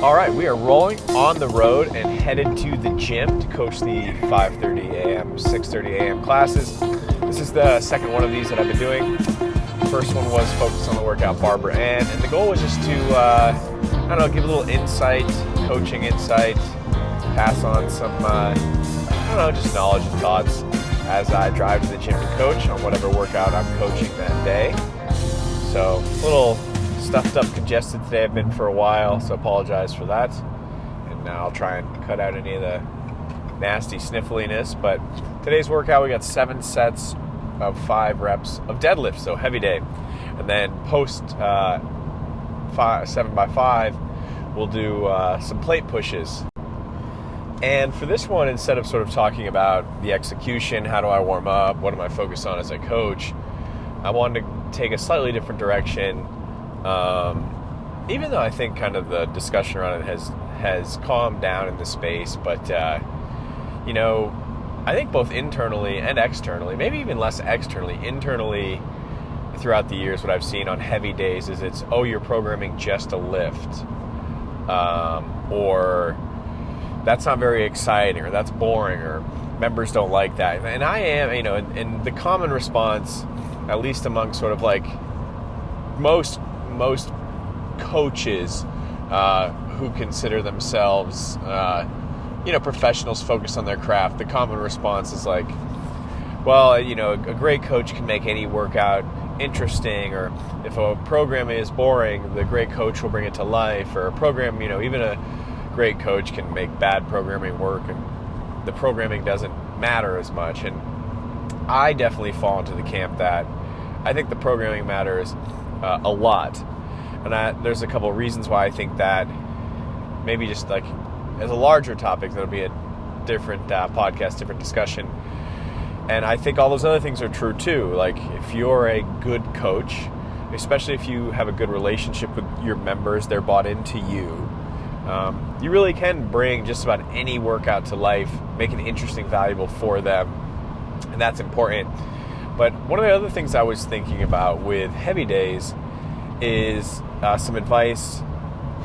All right, we are rolling on the road and headed to the gym to coach the 5:30 a.m., 6:30 a.m. classes. This is the second one of these that I've been doing. The first one was focused on the workout Barbara Ann, and the goal was just to, give a little insight, coaching insight, pass on some, just knowledge and thoughts as I drive to the gym to coach on whatever workout I'm coaching that day. So, a little stuffed up, congested today. I've been for a while, so apologize for that. And now I'll try and cut out any of the nasty sniffliness. But today's workout, we got 7 sets of 5 reps of deadlift, so heavy day. And then post 7x5, we'll do some plate pushes. And for this one, instead of sort of talking about the execution, how do I warm up, what am I focused on as a coach, I wanted to take a slightly different direction. Even though I think kind of the discussion around it has calmed down in the space, but I think both internally and externally, maybe even less externally, internally throughout the years, what I've seen on heavy days is you're programming just a lift, or that's not very exciting, or that's boring, or members don't like that. And I am, and the common response, at least among sort of like most coaches who consider themselves, professionals focused on their craft, the common response is like, well, a great coach can make any workout interesting, or if a program is boring, the great coach will bring it to life, or a program, even a great coach can make bad programming work, and the programming doesn't matter as much. And I definitely fall into the camp that I think the programming matters a lot. And there's a couple of reasons why I think that. Maybe just like as a larger topic, that'll be a different podcast, different discussion. And I think all those other things are true too. Like if you're a good coach, especially if you have a good relationship with your members, they're bought into you. You really can bring just about any workout to life, make it interesting, valuable for them, and that's important. But one of the other things I was thinking about with heavy days is some advice.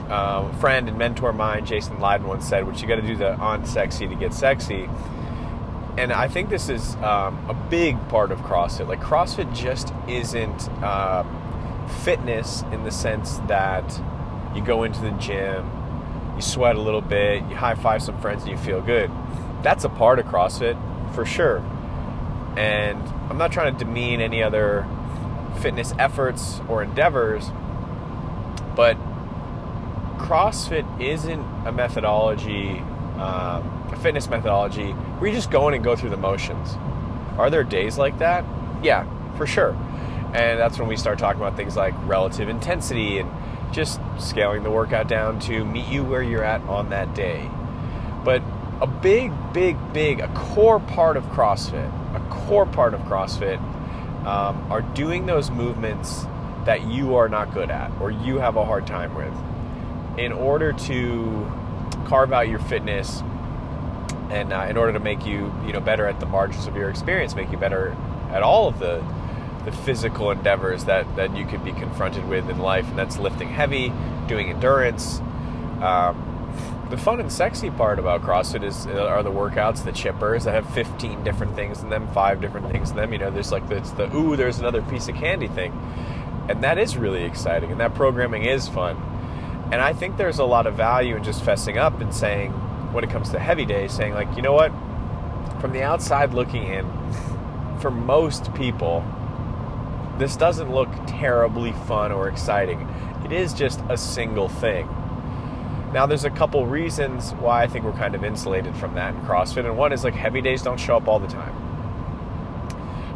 A friend and mentor of mine, Jason Lyden, once said, "What you got to do the unsexy to get sexy." And I think this is a big part of CrossFit. Like CrossFit just isn't fitness in the sense that you go into the gym, you sweat a little bit, you high-five some friends, and you feel good. That's a part of CrossFit for sure. And I'm not trying to demean any other fitness efforts or endeavors, but CrossFit isn't a methodology, a fitness methodology where you just go in and go through the motions. Are there days like that? Yeah, for sure. And that's when we start talking about things like relative intensity and just scaling the workout down to meet you where you're at on that day. But a a core part of CrossFit are doing those movements that you are not good at or you have a hard time with in order to carve out your fitness and in order to make you better at the margins of your experience, make you better at all of the physical endeavors that you could be confronted with in life. And that's lifting heavy, doing endurance. The fun and sexy part about CrossFit are the workouts, the chippers that have 15 different things in them, 5 different things in them. There's like there's another piece of candy thing. And that is really exciting. And that programming is fun. And I think there's a lot of value in just fessing up and saying, when it comes to heavy days, saying like, you know what? From the outside looking in, for most people, this doesn't look terribly fun or exciting. It is just a single thing. Now, there's a couple reasons why I think we're kind of insulated from that in CrossFit. And one is like heavy days don't show up all the time.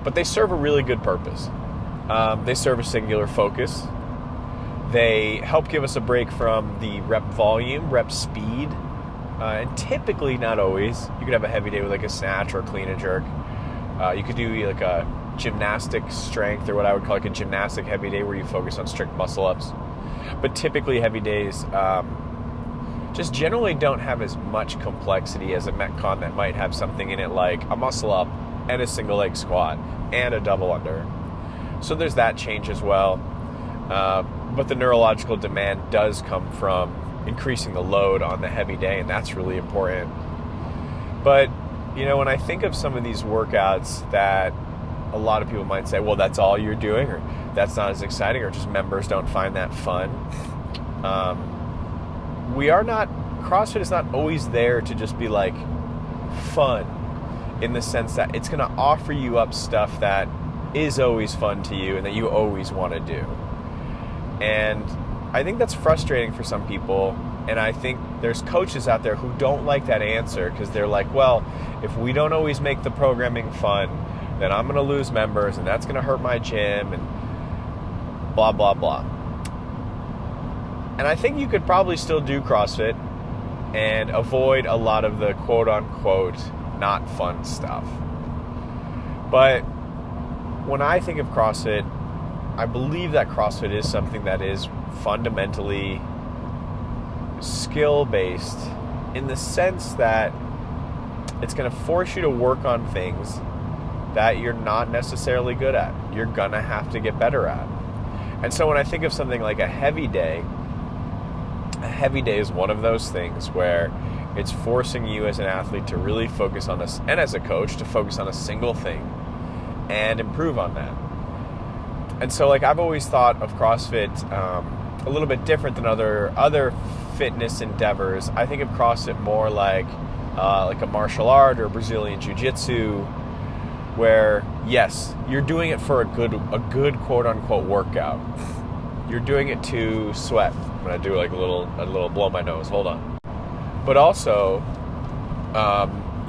But they serve a really good purpose. They serve a singular focus. They help give us a break from the rep volume, rep speed. And typically, not always, you could have a heavy day with like a snatch or a clean and jerk. You could do like a gymnastic strength, or what I would call like a gymnastic heavy day where you focus on strict muscle ups. But typically heavy days just generally don't have as much complexity as a Metcon that might have something in it like a muscle up and a single leg squat and a double under. So there's that change as well. But the neurological demand does come from increasing the load on the heavy day, and that's really important. But, when I think of some of these workouts that a lot of people might say, well, that's all you're doing, or that's not as exciting, or just members don't find that fun. CrossFit is not always there to just be like fun, in the sense that it's going to offer you up stuff that is always fun to you and that you always want to do. And I think that's frustrating for some people. And I think there's coaches out there who don't like that answer, because they're like, well, if we don't always make the programming fun, then I'm going to lose members, and that's going to hurt my gym, and blah, blah, blah. And I think you could probably still do CrossFit and avoid a lot of the quote-unquote not fun stuff. But when I think of CrossFit, I believe that CrossFit is something that is fundamentally skill-based, in the sense that it's going to force you to work on things that you're not necessarily good at. You're going to have to get better at. And so when I think of something like a heavy day is one of those things where it's forcing you as an athlete to really focus on this, and as a coach to focus on a single thing and improve on that. And so I've always thought of CrossFit a little bit different than other fitness endeavors. I think of CrossFit more like a martial art or Brazilian Jiu-Jitsu, where yes, you're doing it for a good quote-unquote workout. You're doing it to sweat. I'm gonna do a little blow my nose. Hold on. But also,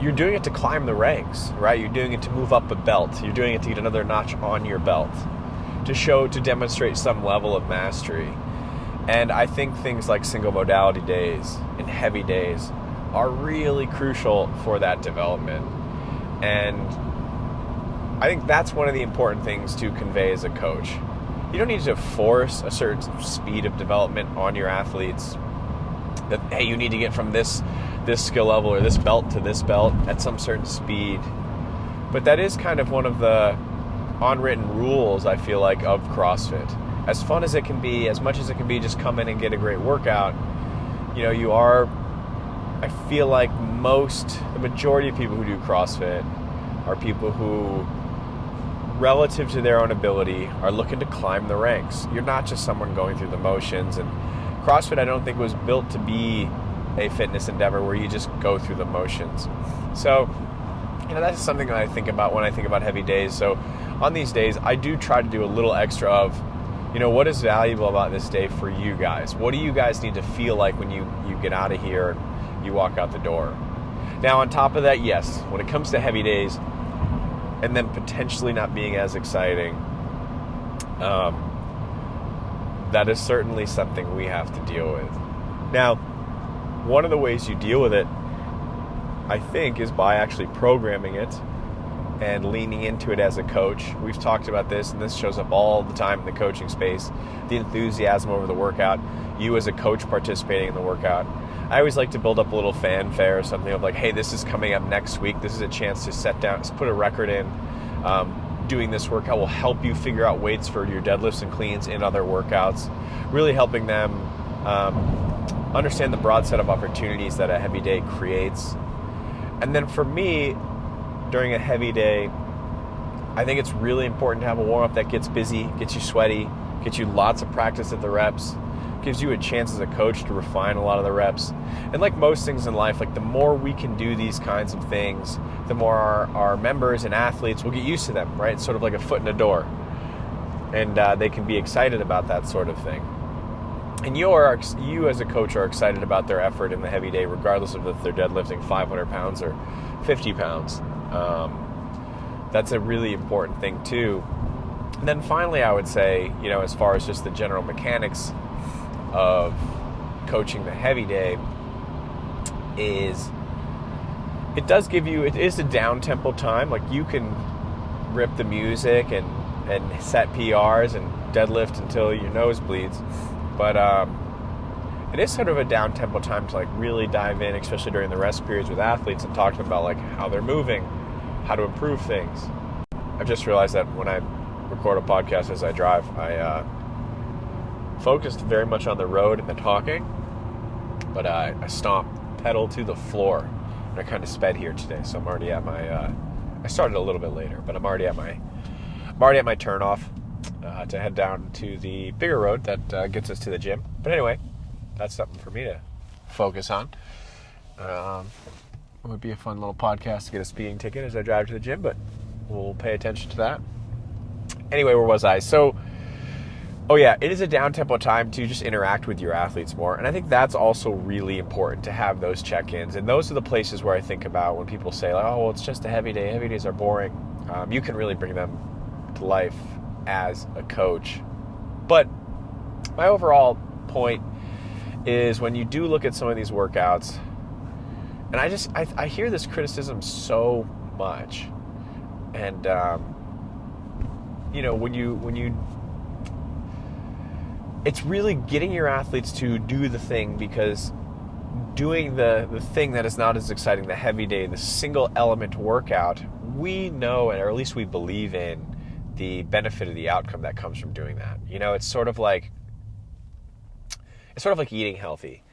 you're doing it to climb the ranks, right? You're doing it to move up a belt. You're doing it to get another notch on your belt, to demonstrate some level of mastery. And I think things like single modality days and heavy days are really crucial for that development. And I think that's one of the important things to convey as a coach. You don't need to force a certain speed of development on your athletes, that, hey, you need to get from this skill level or this belt to this belt at some certain speed. But that is kind of one of the unwritten rules, I feel like, of CrossFit. As fun as it can be, as much as it can be just come in and get a great workout, I feel like the majority of people who do CrossFit are people who, relative to their own ability, are looking to climb the ranks. You're not just someone going through the motions. And CrossFit, I don't think, was built to be a fitness endeavor where you just go through the motions. So, that's something that I think about when I think about heavy days. So on these days, I do try to do a little extra of, what is valuable about this day for you guys? What do you guys need to feel like when you get out of here and you walk out the door? Now, on top of that, yes, when it comes to heavy days, and then potentially not being as exciting, that is certainly something we have to deal with. Now, one of the ways you deal with it, I think, is by actually programming it and leaning into it as a coach. We've talked about this, and this shows up all the time in the coaching space, the enthusiasm over the workout, you as a coach participating in the workout. I always like to build up a little fanfare or something of hey, this is coming up next week. This is a chance to set down, put a record in. Doing this workout will help you figure out weights for your deadlifts and cleans in other workouts, really helping them understand the broad set of opportunities that a heavy day creates. And then for me, during a heavy day, I think it's really important to have a warm-up that gets busy, gets you sweaty, gets you lots of practice at the reps, gives you a chance as a coach to refine a lot of the reps. And like most things in life, the more we can do these kinds of things, the more our members and athletes will get used to them, right? It's sort of like a foot in the door. And they can be excited about that sort of thing. And you as a coach are excited about their effort in the heavy day, regardless of if they're deadlifting 500 pounds or 50 pounds. That's a really important thing too. And then finally, I would say, as far as just the general mechanics of coaching the heavy day, is it is a down tempo time. You can rip the music and set PRs and deadlift until your nose bleeds, but it is sort of a down tempo time to really dive in, especially during the rest periods with athletes, and talk to them about how they're moving, how to improve things. I've just realized that when I record a podcast as I drive, focused very much on the road and the talking, but I stomped pedal to the floor, and I kind of sped here today. So I'm already at my. I started a little bit later, but I'm already at my turnoff to head down to the bigger road that gets us to the gym. But anyway, that's something for me to focus on. It would be a fun little podcast to get a speeding ticket as I drive to the gym, but we'll pay attention to that. Anyway, where was I? So, it is a down-tempo time to just interact with your athletes more. And I think that's also really important to have those check-ins. And those are the places where I think about when people say, like, oh, well, it's just a heavy day. Heavy days are boring. You can really bring them to life as a coach. But my overall point is when you do look at some of these workouts, and I hear this criticism so much. And, when you it's really getting your athletes to do the thing, because doing the thing that is not as exciting, the heavy day, the single element workout, we know, or at least we believe in the benefit of the outcome that comes from doing that. It's sort of like eating healthy.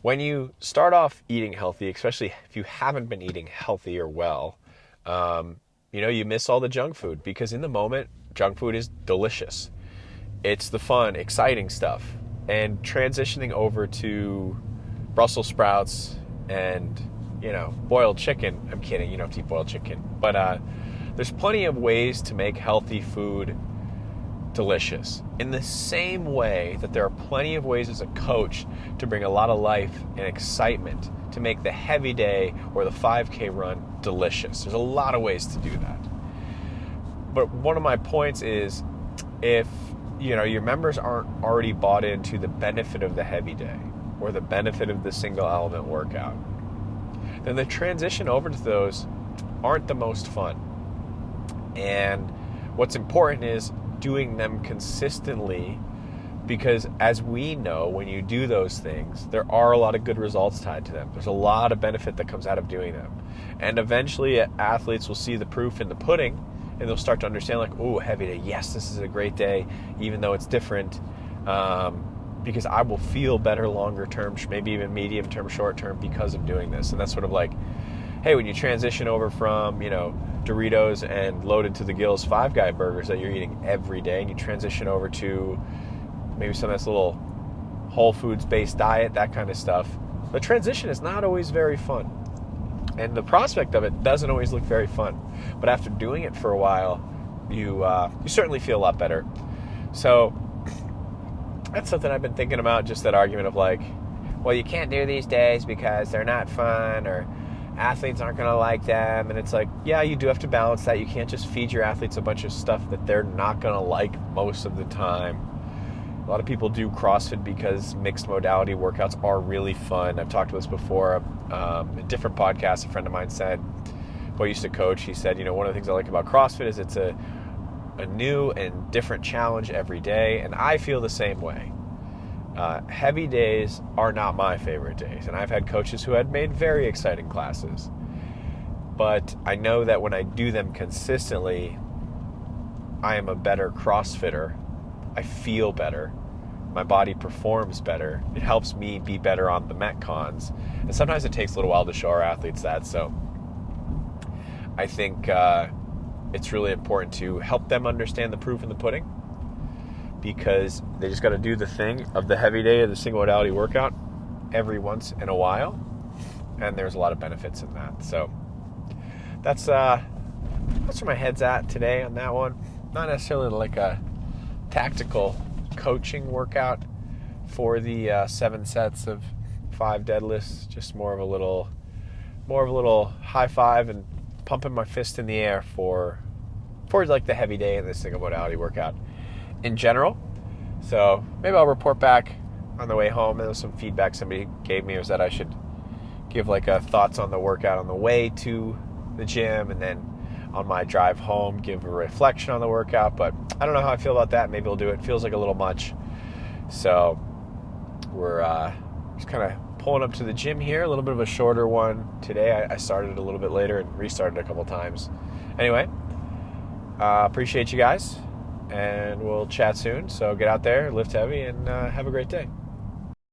When you start off eating healthy, especially if you haven't been eating healthy or well, you miss all the junk food, because in the moment, junk food is delicious. It's the fun, exciting stuff. And transitioning over to Brussels sprouts and, boiled chicken. I'm kidding, you don't have to eat boiled chicken. But there's plenty of ways to make healthy food delicious. In the same way that there are plenty of ways as a coach to bring a lot of life and excitement to make the heavy day or the 5K run delicious. There's a lot of ways to do that. But one of my points is, if your members aren't already bought into the benefit of the heavy day or the benefit of the single element workout, then the transition over to those aren't the most fun. And what's important is doing them consistently, because as we know, when you do those things, there are a lot of good results tied to them. There's a lot of benefit that comes out of doing them. And eventually athletes will see the proof in the pudding, and they'll start to understand, like, oh, heavy day, yes, this is a great day, even though it's different, because I will feel better longer term, maybe even medium term, short term, because of doing this. And that's sort of like, hey, when you transition over from, Doritos and loaded to the gills Five Guy burgers that you're eating every day, and you transition over to maybe some of this little Whole Foods-based diet, that kind of stuff, the transition is not always very fun. And the prospect of it doesn't always look very fun. But after doing it for a while, you certainly feel a lot better. So that's something I've been thinking about, just that argument of like, well, you can't do these days because they're not fun, or athletes aren't going to like them. And it's like, yeah, you do have to balance that. You can't just feed your athletes a bunch of stuff that they're not going to like most of the time. A lot of people do CrossFit because mixed modality workouts are really fun. I've talked about this before. A different podcast, a friend of mine said, who I used to coach, he said, one of the things I like about CrossFit is it's a new and different challenge every day. And I feel the same way. Heavy days are not my favorite days. And I've had coaches who had made very exciting classes. But I know that when I do them consistently, I am a better CrossFitter. I feel better. My body performs better. It helps me be better on the Metcons. And sometimes it takes a little while to show our athletes that. So I think it's really important to help them understand the proof in the pudding, because they just got to do the thing of the heavy day of the single modality workout every once in a while. And there's a lot of benefits in that. So that's where my head's at today on that one. Not necessarily like a tactical coaching workout for the 7 sets of 5 deadlifts, just more of a little high five and pumping my fist in the air for like the heavy day and the single modality workout in general. So maybe I'll report back on the way home. There was some feedback somebody gave me, was that I should give like a thoughts on the workout on the way to the gym, and then on my drive home give a reflection on the workout. But I don't know how I feel about that. Maybe I'll do it. Feels like a little much. So we're just kind of pulling up to the gym here. A little bit of a shorter one today. I started a little bit later and restarted a couple times. Anyway, appreciate you guys. and we'll chat soon. So get out there, lift heavy, and have a great day.